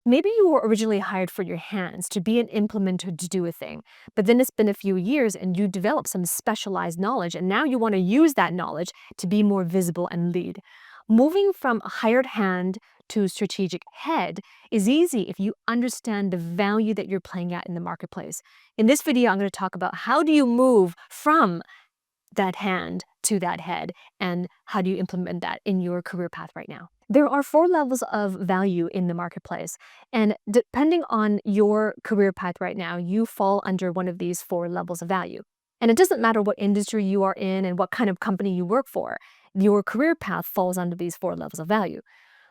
Maybe you were originally hired for your hands to be an implementer to do a thing, but then it's been a few years and you develop some specialized knowledge, and now you want to use that knowledge to be more visible and lead. Moving from a hired hand to strategic head is easy if you understand the value that you're playing at in the marketplace. In this video, I'm going to talk about how do you move from that hand to that head, and how do you implement that in your career path right now. There are 4 levels of value in the marketplace, and depending on your career path right now, you fall under one of these 4 levels of value. And it doesn't matter what industry you are in and what kind of company you work for, your career path falls under these 4 levels of value.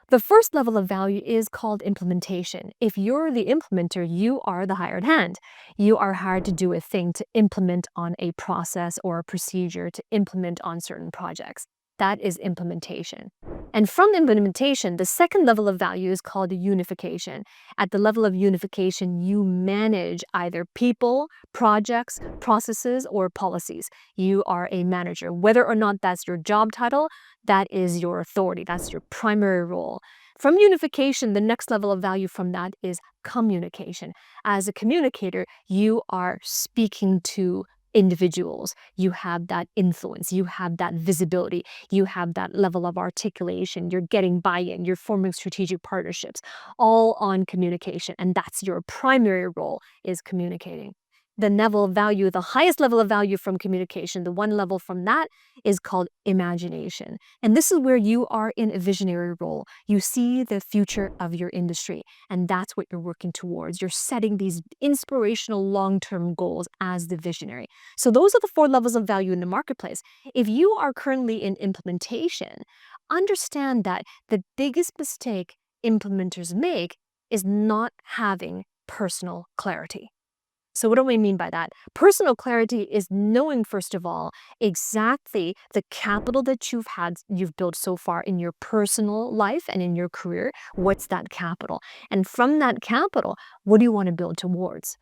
The first level of value is called implementation. If you're the implementer, you are the hired hand. You are hired to do a thing, to implement on a process or a procedure, to implement on certain projects. That is implementation. And from implementation, the second level of value is called unification. At the level of unification, you manage either people, projects, processes, or policies. You are a manager. Whether or not that's your job title, that is your authority. That's your primary role. From unification, the next level of value from that is communication. As a communicator, you are speaking to individuals. You have that influence. You have that visibility. You have that level of articulation. You're getting buy-in. You're forming strategic partnerships, all on communication. And that's your primary role, is communicating. The level of value, the highest level of value from communication, the one level from that is called imagination. And this is where you are in a visionary role. You see the future of your industry, and that's what you're working towards. You're setting these inspirational long-term goals as the visionary. So those are the 4 levels of value in the marketplace. If you are currently in implementation, understand that the biggest mistake implementers make is not having personal clarity. So what do I mean by that? Personal clarity is knowing, first of all, exactly the capital that you've built so far in your personal life and in your career. What's that capital? And from that capital, what do you want to build towards?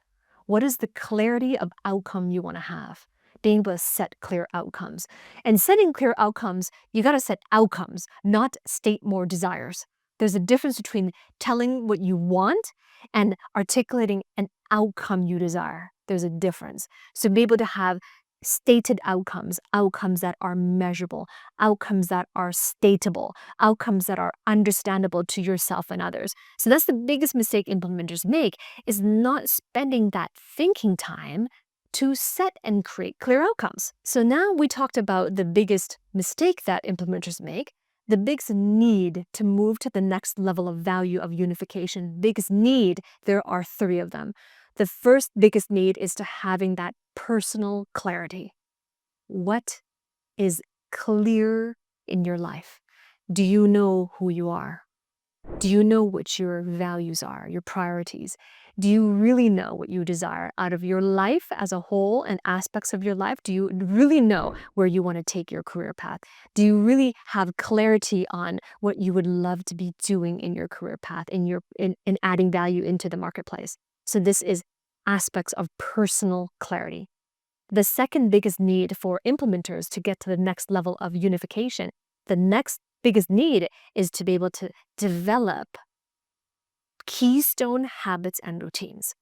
What is the clarity of outcome you want to have? Being able to set clear outcomes. And setting clear outcomes, you got to set outcomes, not state more desires. There's a difference between telling what you want and articulating an outcome you desire. There's a difference. So be able to have stated outcomes, outcomes that are measurable, outcomes that are stateable, outcomes that are understandable to yourself and others. So that's the biggest mistake implementers make, is not spending that thinking time to set and create clear outcomes. So now we talked about the biggest mistake that implementers make. The biggest need to move to the next level of value of unification, biggest need, there are 3 of them. The first biggest need is to having that personal clarity. What is clear in your life? Do you know who you are? Do you know what your values are, your priorities? Do you really know what you desire out of your life as a whole and aspects of your life? Do you really know where you want to take your career path? Do you really have clarity on what you would love to be doing in your career path, in adding value into the marketplace? So this is aspects of personal clarity. The second biggest need for implementers to get to the next level of unification, the next biggest need is to be able to develop keystone habits and routines.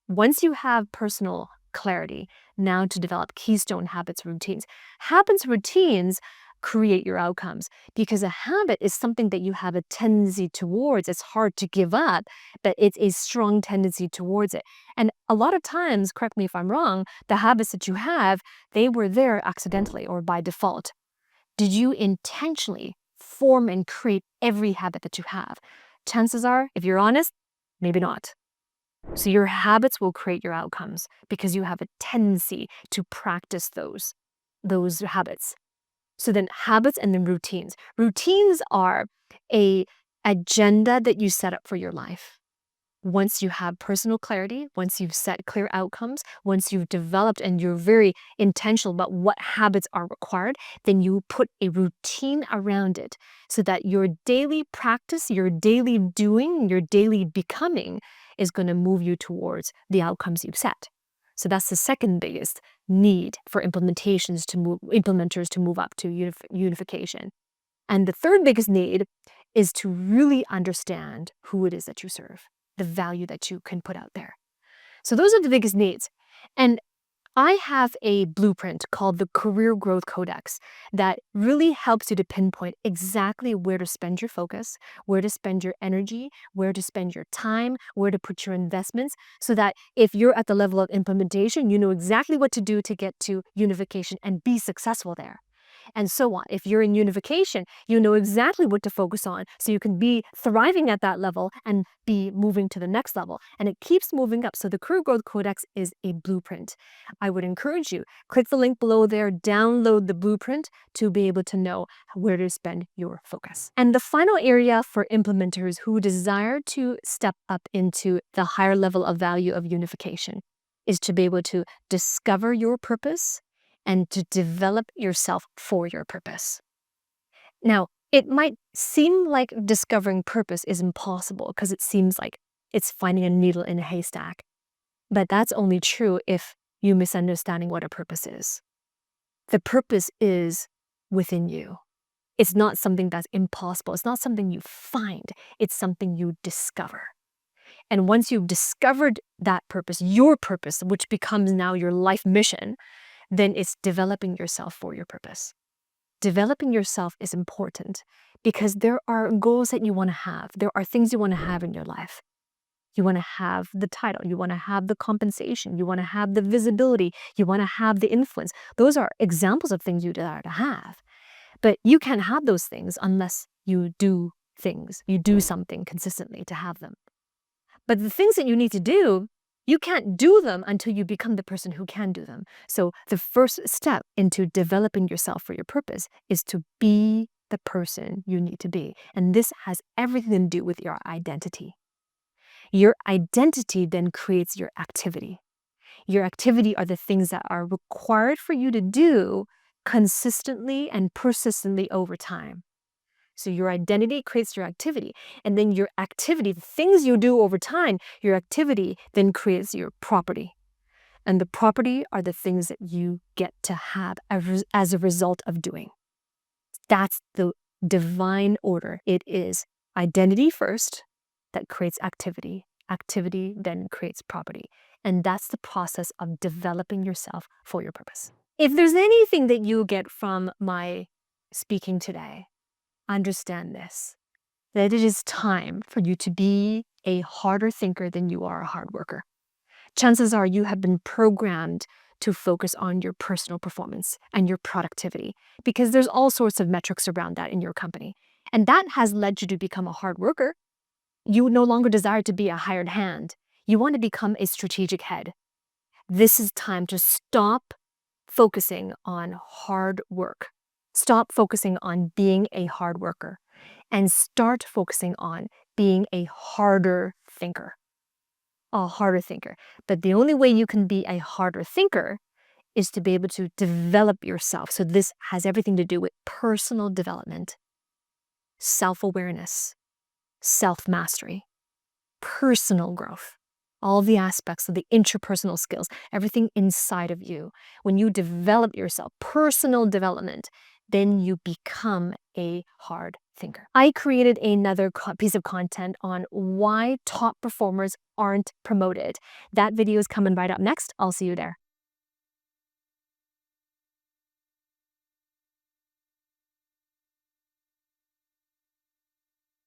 Once you have personal clarity, now to develop keystone habits, routines. Habits, routines create your outcomes, because a habit is something that you have a tendency towards. It's hard to give up, but it's a strong tendency towards it. And a lot of times, correct me if I'm wrong, the habits that you have, they were there accidentally or by default. Did you intentionally form and create every habit that you have? Chances are, if you're honest, maybe not. So your habits will create your outcomes because you have a tendency to practice those habits. So then habits and then routines. Routines are an agenda that you set up for your life. Once you have personal clarity, once you've set clear outcomes, once you've developed and you're very intentional about what habits are required, then you put a routine around it so that your daily practice, your daily doing, your daily becoming is going to move you towards the outcomes you've set. So that's the second biggest need for implementers to move up to unification. And the third biggest need is to really understand who it is that you serve, the value that you can put out there. So those are the biggest needs. And I have a blueprint called the Career Growth Codex that really helps you to pinpoint exactly where to spend your focus, where to spend your energy, where to spend your time, where to put your investments, so that if you're at the level of implementation, you know exactly what to do to get to unification and be successful there. And so on. If you're in unification, you know exactly what to focus on so you can be thriving at that level and be moving to the next level. And it keeps moving up. So the Career Growth Codex is a blueprint. I would encourage you, click the link below there, download the blueprint to be able to know where to spend your focus. And the final area for implementers who desire to step up into the higher level of value of unification is to be able to discover your purpose and to develop yourself for your purpose. Now, it might seem like discovering purpose is impossible because it seems like it's finding a needle in a haystack. But that's only true if you're misunderstanding what a purpose is. The purpose is within you. It's not something that's impossible. It's not something you find. It's something you discover. And once you've discovered that purpose, your purpose, which becomes now your life mission, then it's developing yourself for your purpose. Developing yourself is important because there are goals that you want to have. There are things you want to have in your life. You want to have the title. You want to have the compensation. You want to have the visibility. You want to have the influence. Those are examples of things you desire to have. But you can't have those things unless you do things. You do something consistently to have them. But the things that you need to do, you can't do them until you become the person who can do them. So the first step into developing yourself for your purpose is to be the person you need to be. And this has everything to do with your identity. Your identity then creates your activity. Your activity are the things that are required for you to do consistently and persistently over time. So your identity creates your activity, and then your activity, the things you do over time, your activity then creates your property. And the property are the things that you get to have as a result of doing. That's the divine order. It is identity first that creates activity. Activity then creates property. And that's the process of developing yourself for your purpose. If there's anything that you get from my speaking today, understand this, that it is time for you to be a harder thinker than you are a hard worker. Chances are you have been programmed to focus on your personal performance and your productivity because there's all sorts of metrics around that in your company. And that has led you to become a hard worker. You no longer desire to be a hired hand. You want to become a strategic head. This is time to stop focusing on hard work. Stop focusing on being a hard worker and start focusing on being a harder thinker. A harder thinker. But the only way you can be a harder thinker is to be able to develop yourself. So this has everything to do with personal development, self-awareness, self-mastery, personal growth. All the aspects of the interpersonal skills, everything inside of you. When you develop yourself, personal development, then you become a hard thinker. I created another piece of content on why top performers aren't promoted. That video is coming right up next. I'll see you there.